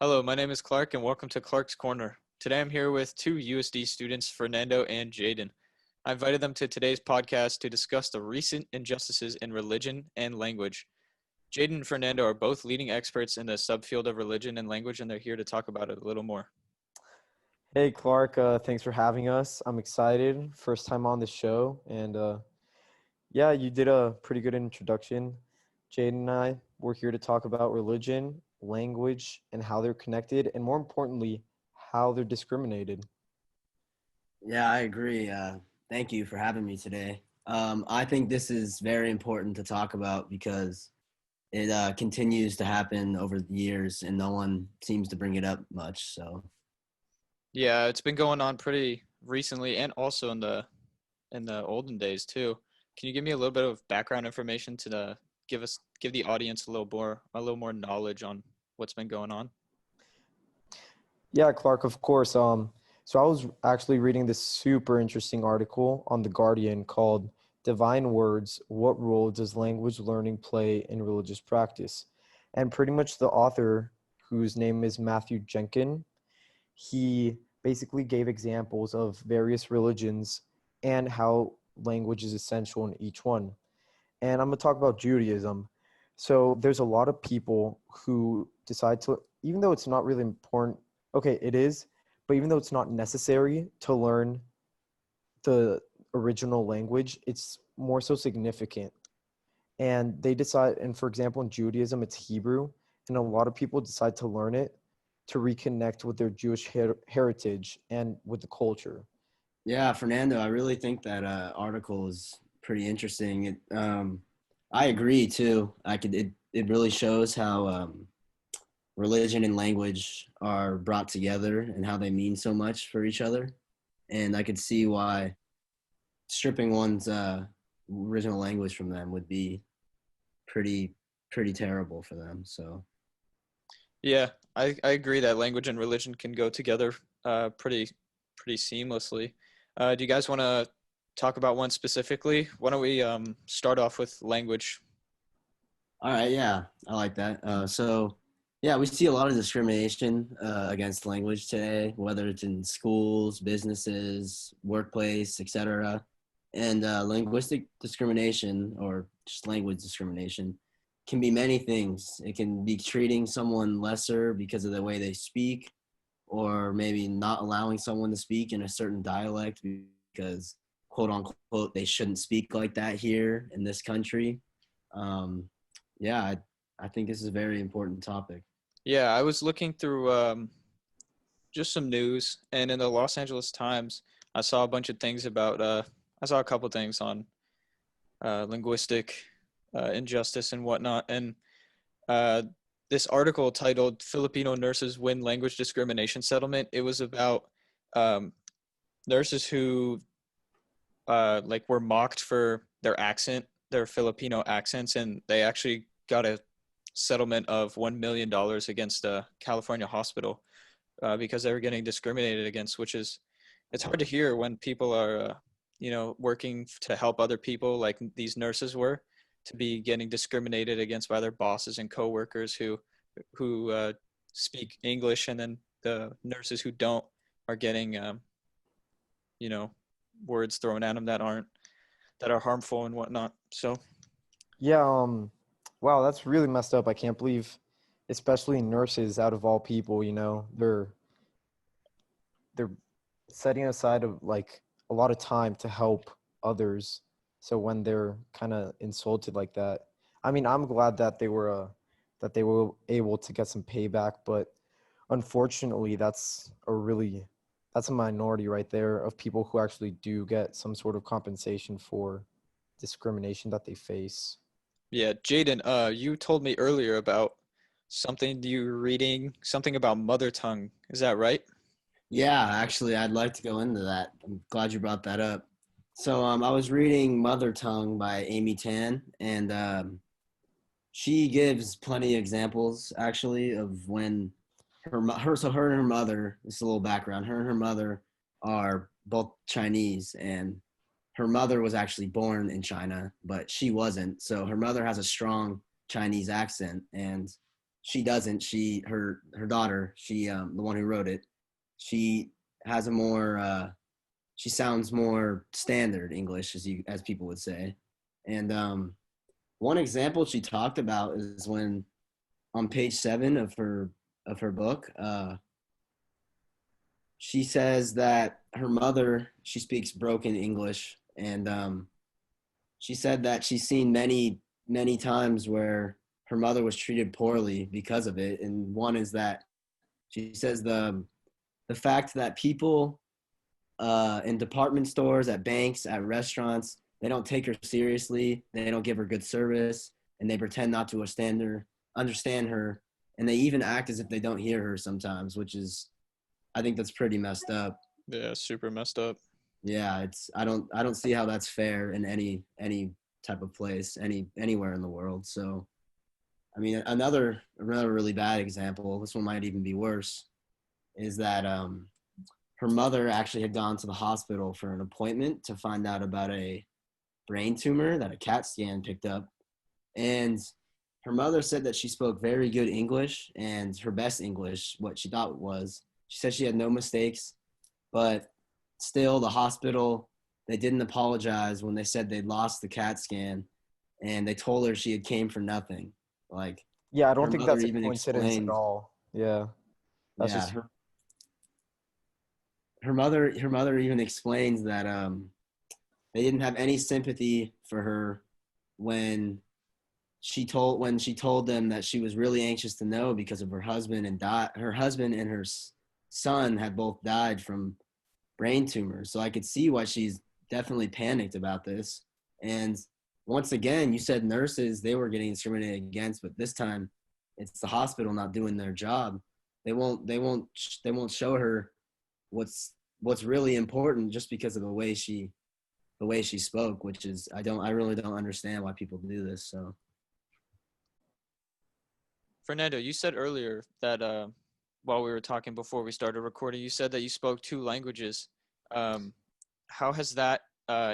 Hello, my name is Clark and welcome to Clark's Corner. Today I'm here with two USD students, Fernando and Jaden. I invited them to today's podcast to discuss the recent injustices in religion and language. Jaden and Fernando are both leading experts in the subfield of religion and language, and they're here to talk about it a little more. Hey Clark, thanks for having us. I'm excited. First time on the show. And yeah, you did a pretty good introduction. Jaden and I, we're here to talk about religion, language, and how they're connected, and more importantly, how they're discriminated. Yeah, I agree. Thank you for having me today. I think this is very important to talk about because it continues to happen over the years and no one seems to bring it up much. So, Yeah, it's been going on pretty recently and also in the olden days too. Can you give me a little bit of background information to give the audience a little more knowledge on what's been going on? Yeah, Clark, of course. So I was actually reading this super interesting article on The Guardian called Divine Words, What Role Does Language Learning Play in Religious Practice? And pretty much the author, whose name is Matthew Jenkin, he basically gave examples of various religions and how language is essential in each one. And I'm going to talk about Judaism. So there's a lot of people who decide to, even though it's not really important, okay, it is, but even though it's not necessary to learn the original language, it's more so significant. And they decide, and for example, in Judaism, it's Hebrew, and a lot of people decide to learn it to reconnect with their Jewish heritage and with the culture. yeah, Fernando, I really think that article is pretty interesting. I agree too. It really shows how religion and language are brought together and how they mean so much for each other. And I could see why stripping one's original language from them would be pretty pretty terrible for them. So Yeah, I agree that language and religion can go together pretty seamlessly. Do you guys want to talk about one specifically? Why don't we start off with language? all right, yeah, I like that. Yeah, we see a lot of discrimination against language today, whether it's in schools, businesses, workplace, etc. And linguistic discrimination or just language discrimination can be many things. It can be treating someone lesser because of the way they speak, or maybe not allowing someone to speak in a certain dialect because, quote unquote, they shouldn't speak like that here in this country. Um, yeah, I think this is a very important topic. Yeah, I was looking through just some news, and in the Los Angeles Times, I saw a bunch of things about. I saw a couple things on linguistic injustice and whatnot, and uh, this article titled "Filipino Nurses Win Language Discrimination Settlement." It was about um, nurses who like were mocked for their accent, their Filipino accents, and they actually got a settlement of $1 million against a California hospital because they were getting discriminated against, which is it's hard to hear when people are working to help other people like these nurses were, to be getting discriminated against by their bosses and coworkers who speak English, and then the nurses who don't are getting you know words thrown at them that are harmful and whatnot. So Yeah, wow, that's really messed up. I can't believe, especially nurses out of all people, they're setting aside of like a lot of time to help others. So when they're kind of insulted like that, I mean, I'm glad that they were able to get some payback, but unfortunately, that's a minority right there of people who actually do get some sort of compensation for discrimination that they face. yeah, Jaden, you told me earlier about something you were reading, something about mother tongue. Is that right? Yeah, actually, I'd like to go into that. I'm glad you brought that up. I was reading Mother Tongue by Amy Tan, and she gives plenty of examples actually of when her and her mother. This is a little background. Her and her mother are both Chinese, and her mother was actually born in China, but she wasn't. So her mother has a strong Chinese accent, and she doesn't. Her daughter, the one who wrote it, she has a more she sounds more standard English, as people would say. And one example she talked about is when on page 7 of her book, she says that her mother, she speaks broken English, and she said that she's seen many times where her mother was treated poorly because of it. And one is that she says the fact that people in department stores, at banks, at restaurants, they don't take her seriously, they don't give her good service, and they pretend not to understand her, and they even act as if they don't hear her sometimes, which is, I think that's pretty messed up. Yeah, super messed up. Yeah, I don't see how that's fair in any type of place, anywhere in the world. So, I mean, another really bad example, this one might even be worse, is that her mother actually had gone to the hospital for an appointment to find out about a brain tumor that a CAT scan picked up. And her mother said that she spoke very good English, and her best English, what she thought was. She said she had no mistakes, but still the hospital, they didn't apologize when they said they'd lost the CAT scan, and they told her she had came for nothing. Like, Yeah, I don't her think mother that's a even coincidence explained, at all. Yeah, that's yeah, just her mother even explains that they didn't have any sympathy for her when she told them that she was really anxious to know because of her husband and her husband and her son had both died from brain tumors. So I could see why she's definitely panicked about this. And once again, you said nurses, they were getting discriminated against, but this time it's the hospital not doing their job. They won't show her what's really important just because of the way she spoke, which is, I really don't understand why people do this. So Fernando, you said earlier that while we were talking before we started recording, you said that you spoke 2 languages. How has that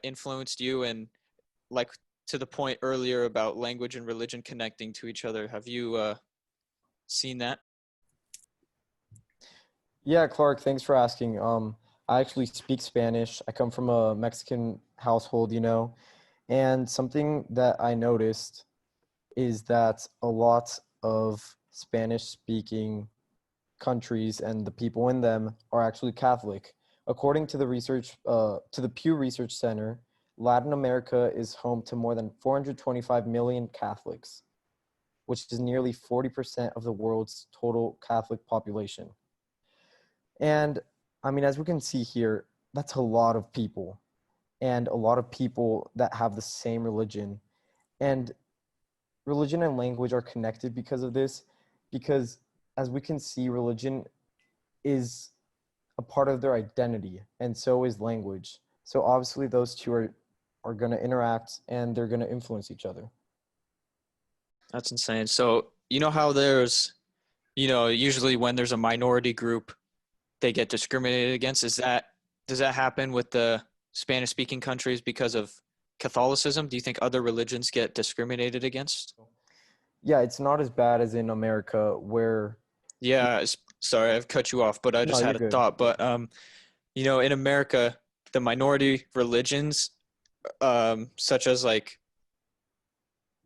influenced you? And like to the point earlier about language and religion connecting to each other, have you seen that? Yeah, Clark, thanks for asking. I actually speak Spanish. I come from a Mexican household, and something that I noticed is that a lot of Spanish-speaking countries and the people in them are actually Catholic. According to the Pew Research Center, Latin America is home to more than 425 million Catholics, which is nearly 40% of the world's total Catholic population. And I mean, as we can see here, that's a lot of people, and a lot of people that have the same religion. And religion and language are connected because of this, because as we can see, religion is a part of their identity, and so is language. So obviously those two are going to interact, and they're going to influence each other. That's insane. So, you know how there's, usually when there's a minority group, they get discriminated against. Does that happen with the Spanish speaking countries because of Catholicism? Do you think other religions get discriminated against? Yeah, it's not as bad as in America where. Yeah, sorry, I've cut you off, but I No, just you're had a good. thought. But in America, the minority religions, such as like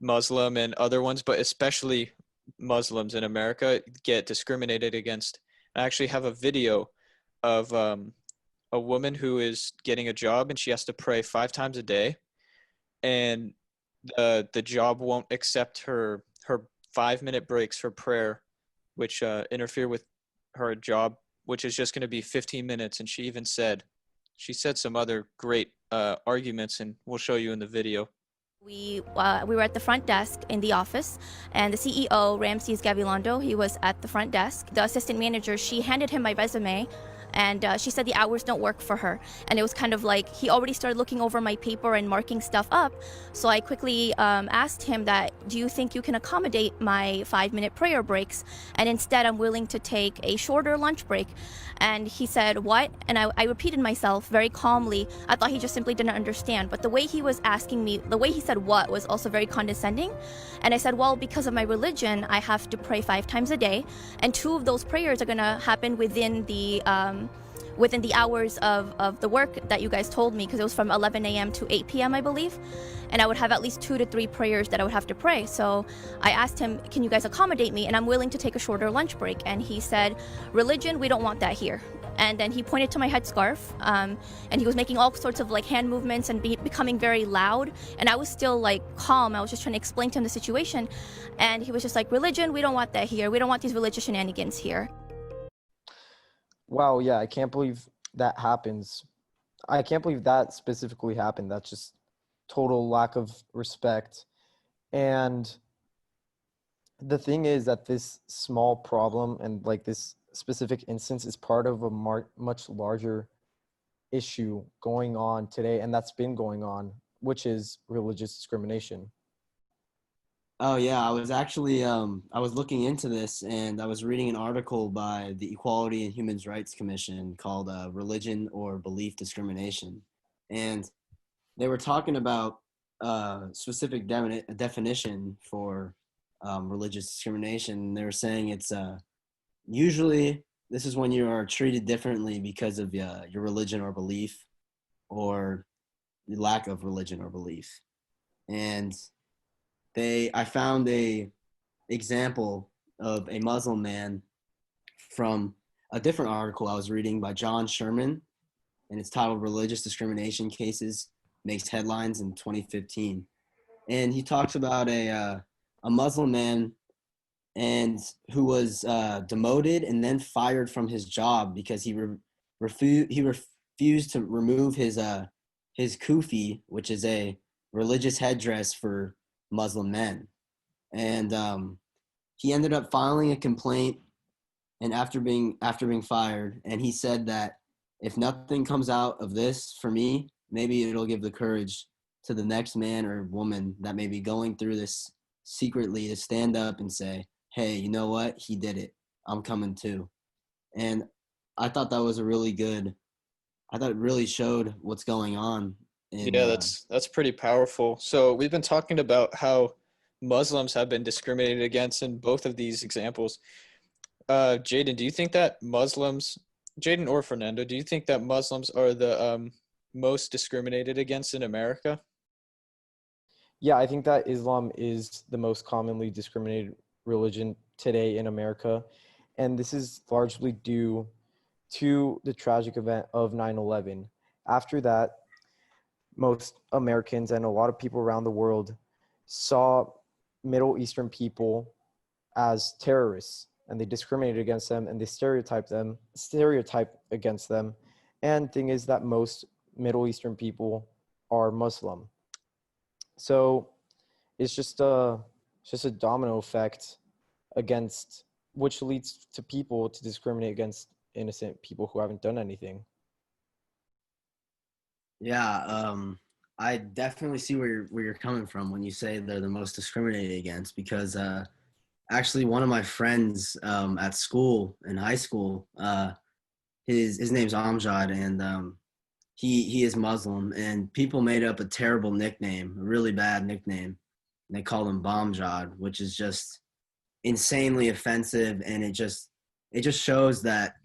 Muslim and other ones, but especially Muslims in America, get discriminated against. I actually have a video of a woman who is getting a job, and she has to pray 5 times a day, and the job won't accept her 5-minute breaks for prayer, which interfere with her job, which is just going to be 15 minutes. And she said some other great arguments, and we'll show you in the video. We were at the front desk in the office, and the CEO, Ramses Gabilondo, he was at the front desk. The assistant manager, she handed him my resume, And she said the hours don't work for her. And it was kind of like he already started looking over my paper and marking stuff up. So I quickly asked him that, do you think you can accommodate my 5-minute prayer breaks? And instead, I'm willing to take a shorter lunch break. And he said, what? And I repeated myself very calmly. I thought he just simply didn't understand. But the way he was asking me, the way he said what was also very condescending. And I said, well, because of my religion, I have to pray 5 times a day. And 2 of those prayers are going to happen within the hours of the work that you guys told me, because it was from 11 a.m. to 8 p.m., I believe. And I would have at least 2 to 3 prayers that I would have to pray. So I asked him, can you guys accommodate me? And I'm willing to take a shorter lunch break. And he said, religion, we don't want that here. And then he pointed to my headscarf, and he was making all sorts of like hand movements and becoming very loud. And I was still like calm. I was just trying to explain to him the situation. And he was just like, religion, we don't want that here. We don't want these religious shenanigans here. Wow, yeah, I can't believe that happens. I can't believe that specifically happened. That's just total lack of respect. And the thing is that this small problem and like this specific instance is part of a much larger issue going on today, and that's been going on, which is religious discrimination. Oh yeah, I was actually I was looking into this, and I was reading an article by the Equality and Human Rights Commission called "Religion or Belief Discrimination," and they were talking about specific definition for religious discrimination. They were saying it's usually this is when you are treated differently because of your religion or belief, or the lack of religion or belief. And I found a example of a Muslim man from a different article I was reading by John Sherman, and it's titled "Religious Discrimination Cases Makes Headlines in 2015." And he talks about a Muslim man and who was demoted and then fired from his job because he refused to remove his kufi, which is a religious headdress for Muslim men. And he ended up filing a complaint, and after being fired, and he said that if nothing comes out of this for me, maybe it'll give the courage to the next man or woman that may be going through this secretly to stand up and say, hey, you know what? He did it. I'm coming too. And I thought that was I thought it really showed what's going on. Yeah, that's pretty powerful. So we've been talking about how Muslims have been discriminated against in both of these examples. Jaden, do you think that Jaden or Fernando, do you think that Muslims are the most discriminated against in America? Yeah, I think that Islam is the most commonly discriminated religion today in America. And this is largely due to the tragic event of 9/11. After that, most Americans and a lot of people around the world saw Middle Eastern people as terrorists, and they discriminated against them, and they stereotyped against them. And thing is that most Middle Eastern people are Muslim. So it's just a domino effect against, which leads to people to discriminate against innocent people who haven't done anything. Yeah, I definitely see where you're coming from when you say they're the most discriminated against, because actually one of my friends at school, in high school, his name's Amjad, and he is Muslim, and people made up a terrible nickname, a really bad nickname, and they called him Bombjad, which is just insanely offensive, and it just shows that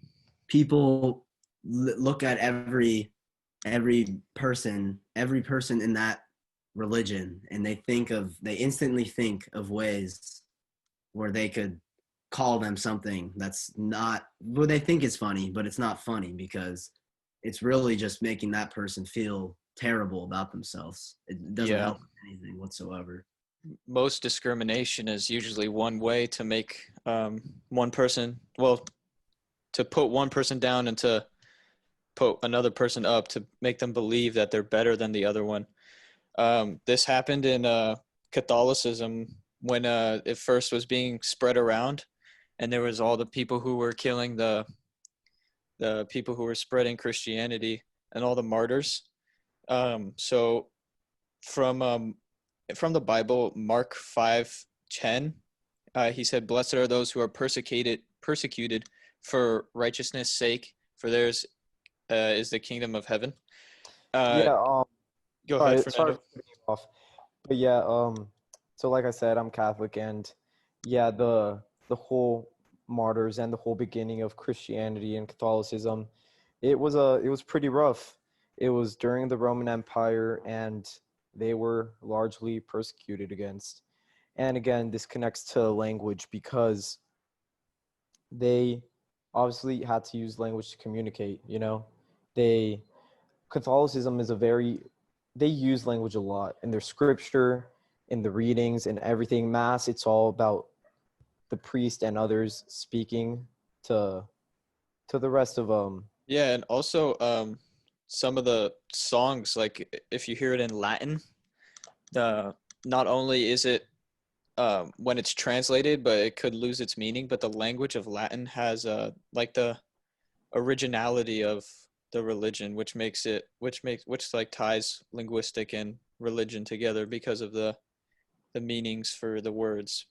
people look at every person in that religion, and they instantly think of ways where they could call them something that's not what they think is funny, but it's not funny because it's really just making that person feel terrible about themselves. It doesn't help anything whatsoever. Most discrimination is usually one way to make one person, to put one person down and to put another person up, to make them believe that they're better than the other one. This happened in Catholicism when it first was being spread around, and there was all the people who were killing the the people who were spreading Christianity and all the martyrs. So from the Bible, Mark 5:10, he said, "Blessed are those who are persecuted for righteousness' sake, for theirs is the kingdom of heaven." Yeah, Go sorry, ahead, sorry Fernando. for cutting you off. But yeah, so like I said, I'm Catholic, and yeah, the whole martyrs and the whole beginning of Christianity and Catholicism, it was pretty rough. It was during the Roman Empire, and they were largely persecuted against. And again, this connects to language because they obviously had to use language to communicate, you know? They Catholicism is they use language a lot in their scripture, in the readings, and everything. Mass, it's all about the priest and others speaking to the rest of Yeah, and also some of the songs, like if you hear it in Latin, the not only is it when it's translated, but it could lose its meaning. But the language of Latin has like the originality of the religion, which like ties linguistic and religion together because of the meanings for the words.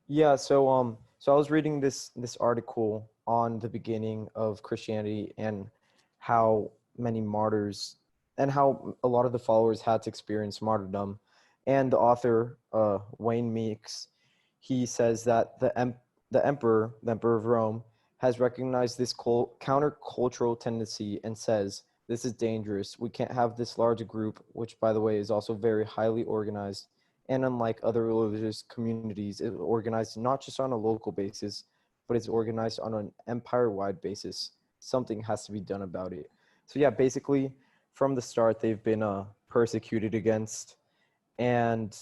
Yeah, so I was reading this article on the beginning of Christianity and how many martyrs and how a lot of the followers had to experience martyrdom. And the author, Wayne Meeks, he says that the emperor of Rome, has recognized this countercultural tendency and says, "This is dangerous. We can't have this large group," which, by the way, is also very highly organized. And unlike other religious communities, it's organized not just on a local basis, but it's organized on an empire-wide basis. Something has to be done about it. So yeah, basically, from the start, they've been persecuted against, and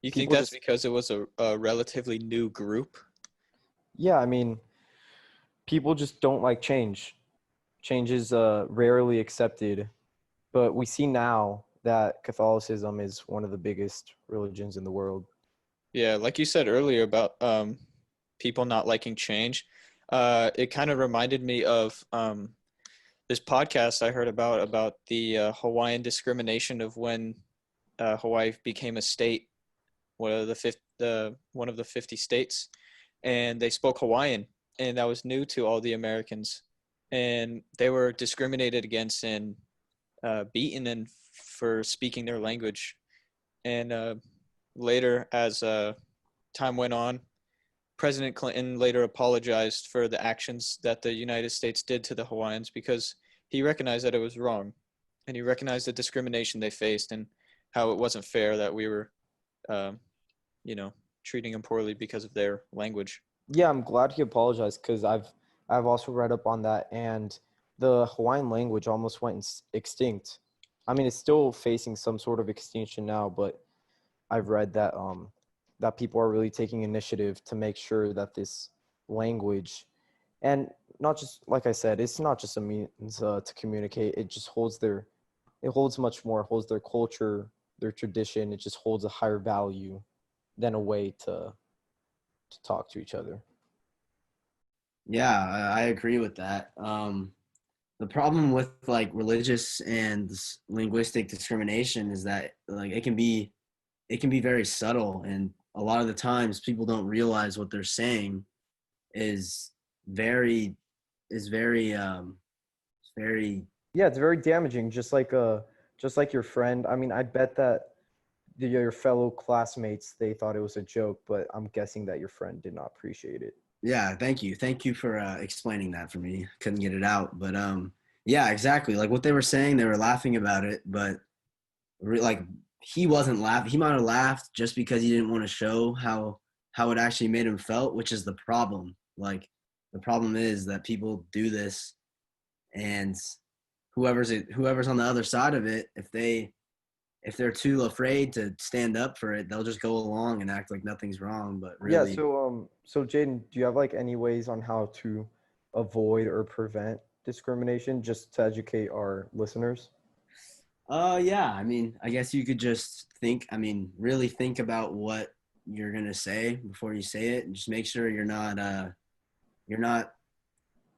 You think people that's just, because it was a relatively new group? yeah, I mean, people just don't like change. Change is rarely accepted, but we see now that Catholicism is one of the biggest religions in the world. Yeah, like you said earlier about people not liking change. It kind of reminded me of this podcast I heard about the Hawaiian discrimination of when Hawaii became a state, one of the 50 states, and they spoke Hawaiian, and that was new to all the Americans, and they were discriminated against and beaten and for speaking their language. And later, as time went on, President Clinton later apologized for the actions that the United States did to the Hawaiians because he recognized that it was wrong, and he recognized the discrimination they faced and how it wasn't fair that we were, you know, treating them poorly because of their language. Yeah, I'm glad he apologized because I've also read up on that, and the Hawaiian language almost went extinct. I mean, it's still facing some sort of extinction now, but I've read that that people are really taking initiative to make sure that this language, and not just like I said, it's not just a means to communicate. It just it holds much more. It holds their culture, their tradition. It just holds a higher value than a way to talk to each other. Yeah, I agree with that. The problem with like religious and linguistic discrimination is that like it can be very subtle, and a lot of the times people don't realize what they're saying is very very. Yeah, it's very damaging. Just like your friend. I mean, I bet that your fellow classmates, they thought it was a joke, but I'm guessing that your friend did not appreciate it. Yeah, thank you for explaining that for me. Couldn't get it out, but yeah, exactly, like what they were saying, they were laughing about it, but like he wasn't laughing. He might have laughed just because he didn't want to show how it actually made him felt, which is the problem. Like the problem is that people do this, and whoever's on the other side of it, if they're too afraid to stand up for it, they'll just go along and act like nothing's wrong. But Yeah, really, so Jaden, do you have like any ways on how to avoid or prevent discrimination, just to educate our listeners? yeah, I mean, I guess you could just really think about what you're gonna say before you say it, and just make sure you're not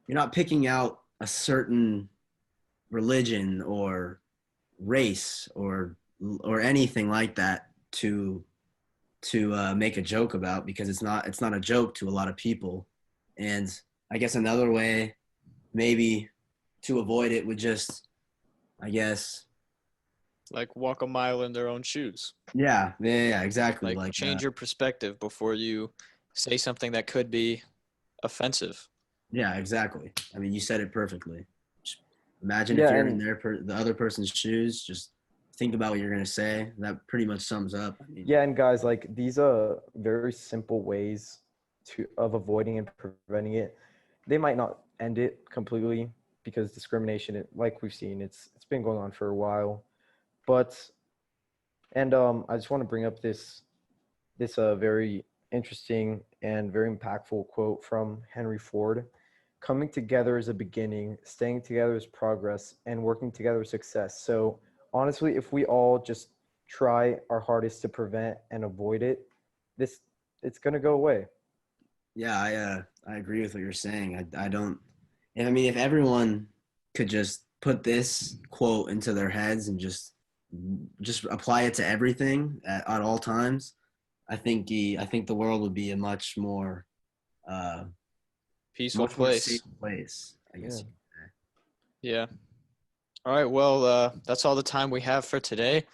you're not picking out a certain religion or race or anything like that to make a joke about, because it's not a joke to a lot of people. And I guess another way maybe to avoid it would just, I guess, Like walk a mile in their own shoes. yeah, exactly. Like change your perspective before you say something that could be offensive. Yeah, exactly. I mean, you said it perfectly. Just imagine if Yeah, you're in and the other person's shoes. Just think about what you're gonna say. That pretty much sums up. I mean, yeah, and guys, like these are very simple ways of avoiding and preventing it. They might not end it completely because discrimination, like we've seen, it's been going on for a while. But I just want to bring up this very interesting and very impactful quote from Henry Ford. Coming together is a beginning, staying together is progress, and working together is success. So honestly, if we all just try our hardest to prevent and avoid it, this it's gonna go away. yeah, I agree with what you're saying. I don't. And I mean, if everyone could just put this quote into their heads and just apply it to everything at all times, I think the world would be a uh, Peaceful much more place. safe place, I guess. Yeah. All right. Well, that's all the time we have for today.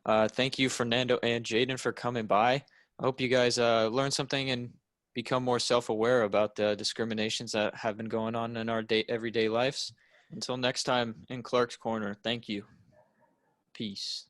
Thank you, Fernando and Jaden, for coming by. I hope you guys learned something and become more self-aware about the discriminations that have been going on in our everyday lives. Until next time in Clark's Corner, thank you. Peace.